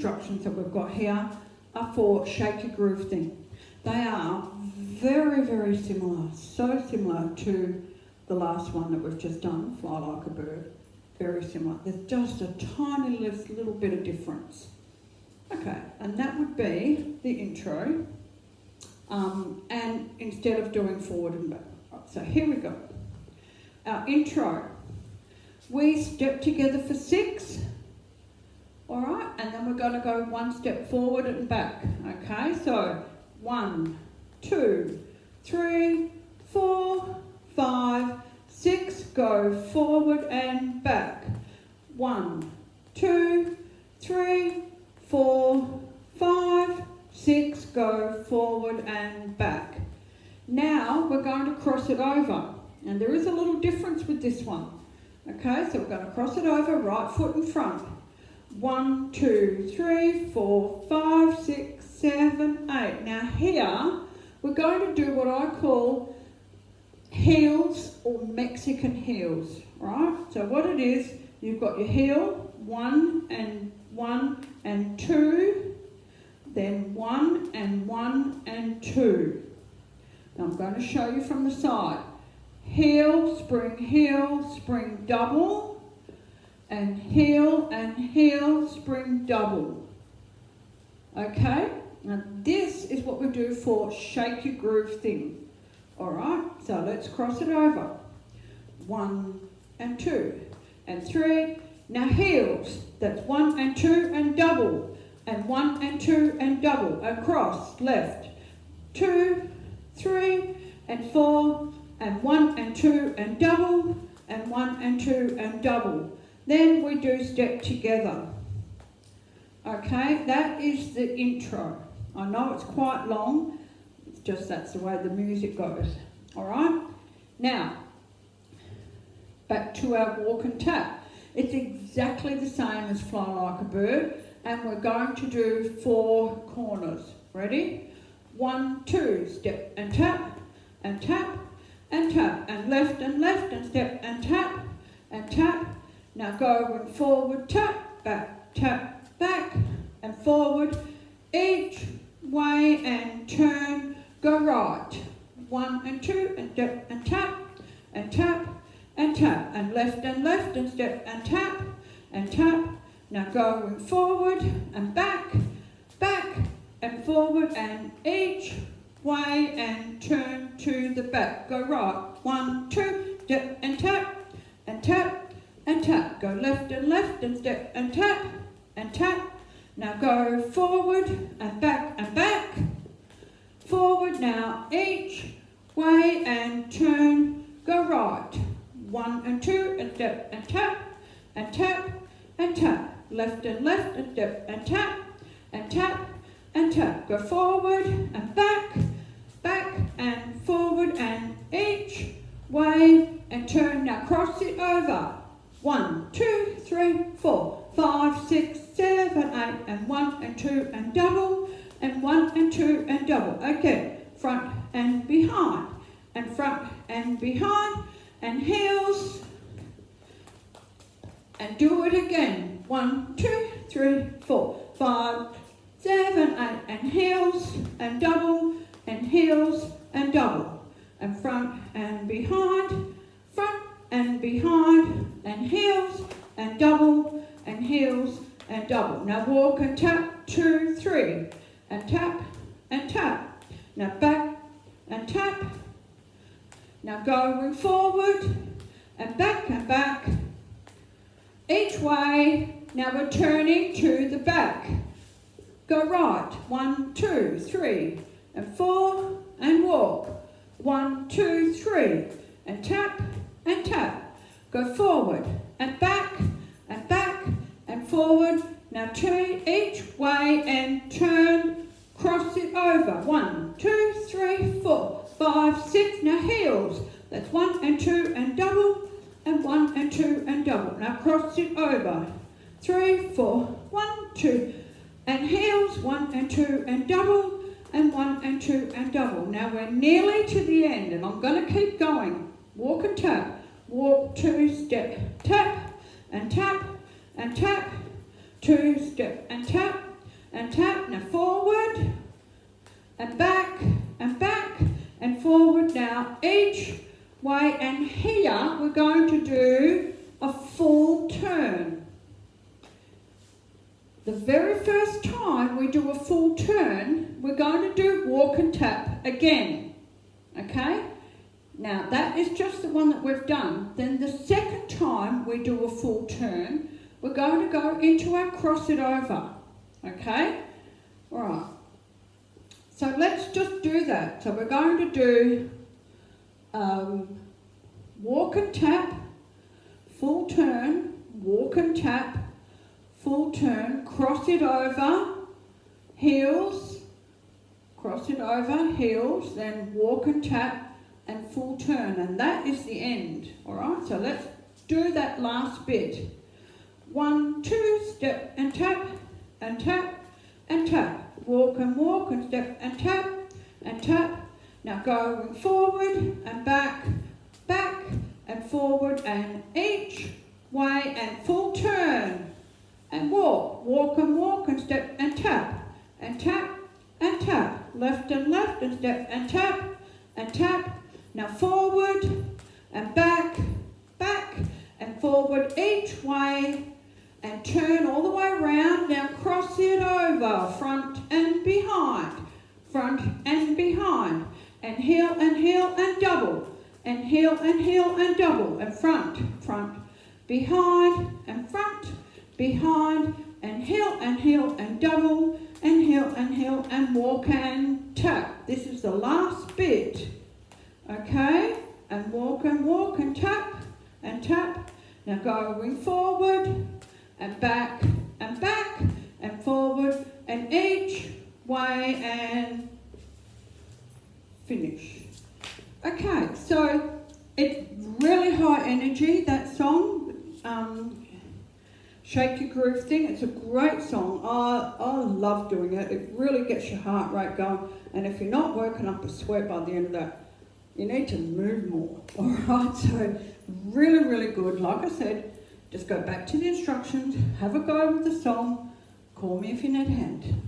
instructions that we've got here are for Shake Your Groove thing. They are very, very similar, so similar to the last one that we've just done, Fly Like a Bird. Very similar. There's just a tiny little bit of difference. Okay, and that would be the intro. And instead of doing forward and back. So here we go. Our intro. We step together for 6. All right, and then we're going to go 1 step forward and back. Okay, so 1, 2, 3, 4, 5, 6. Go forward and back. 1, 2, 3, 4, 5, 6. Go forward and back. Now we're going to cross it over, and there is a little difference with this one. Okay, so we're going to cross it over, right foot in front. 1, 2, 3, 4, 5, 6, 7, 8. Now here we're going to do what I call heels or Mexican heels, right? So what it is, you've got your heel, 1 and 2, then 1 and 2. Now I'm going to show you from the side. Heel, spring, double, and heel, spring, double. Okay? Now this is what we do for Shake Your Groove thing. Alright, so let's cross it over. 1 and 2 and 3. Now heels, that's 1 and 2 and double. And 1 and 2 and double. Across, left. 2, 3 and 4 and 1 and 2 and double. And 1 and 2 and double. Then we do step together. Okay, that is the intro. I know it's quite long. It's just that's the way the music goes. Alright? Now, back to our walk and tap. It's exactly the same as Fly Like a Bird, and we're going to do 4 corners. Ready? 1, 2, step and tap, and tap, and tap, and left, and step, and tap, and tap. Now going forward, tap, back, and forward, each way, and turn, go right. 1 and 2, and step, and tap, and tap, and tap, and left, and step, and tap, and tap. Now going forward, and back, and forward, and each way, and turn to the back. Go right. 1, 2, step, and tap, and tap, and tap. Go left, and step, and tap, and tap. Now go forward, and back, forward now, each way, and turn, go right. 1 and 2, and step, and tap, and tap, and tap. Left, and step, and tap, and tap, and tap. Go forward, and back, and forward, and each way, and turn. Now cross it over. 1, 2, 3, 4, 5, 6, 7, 8, and 1 and 2 and double, and 1 and 2 and double. Again, front and behind, and front and behind, and heels, and do it again. 1, 2, 3, 4, 5, 7, 8, and heels, and double, and heels, and double, and front and behind, and heels, and double, and heels, and double. Now walk and tap, 2, 3, and tap, and tap. Now back, and tap. Now going forward, and back, each way. Now we're turning to the back. Go right, 1, 2, 3, and 4, and walk. 1, 2, 3, and tap, and tap. Go forward, and back, and forward. Now turn each way, and turn, cross it over. 1, 2, 3, 4, 5, 6. Now heels, that's 1 and 2 and double, and 1 and 2 and double. Now cross it over. 3, 4, 1, 2, and heels, 1 and 2 and double, and 1 and 2 and double. Now we're nearly to the end, and I'm going to keep going. Walk and tap. Walk, 2, step, tap, and tap, and tap. 2, step, and tap, and tap. Now forward and back and forward. Now each way, and here we're going to do a full turn. The very first time we do a full turn, we're going to do walk and tap again. Okay? Now that is just the one that we've done. Then the second time we do a full turn, we're going to go into our cross it over. Okay? Alright. So let's just do that. So we're going to do walk and tap, full turn, walk and tap, full turn, cross it over, heels, cross it over, heels, then walk and tap and full turn, and that is the end. Alright, so let's do that last bit. 1, 2, step and tap and tap and tap. Walk and step and tap and tap. Now going forward and back and forward and each way and full turn and walk and step and tap and tap and tap. Left and step and tap. Now forward and back and forward each way and turn all the way around. Now cross it over, front and behind, and heel and double, and heel and double, and front, behind, and front, behind, and heel and double, and heel and walk and tap. This is the last bit, okay? And walk and tap and tap. Now going forward and back and forward and each way and finish. Okay, so it's really high energy, that song, Shake Your Groove thing. It's a great song. I love doing it. It really gets your heart rate going, and if you're not working up a sweat by the end of that, you need to move more. Alright, so really good. Like I said, just go back to the instructions, have a go with the song, call me if you need a hand.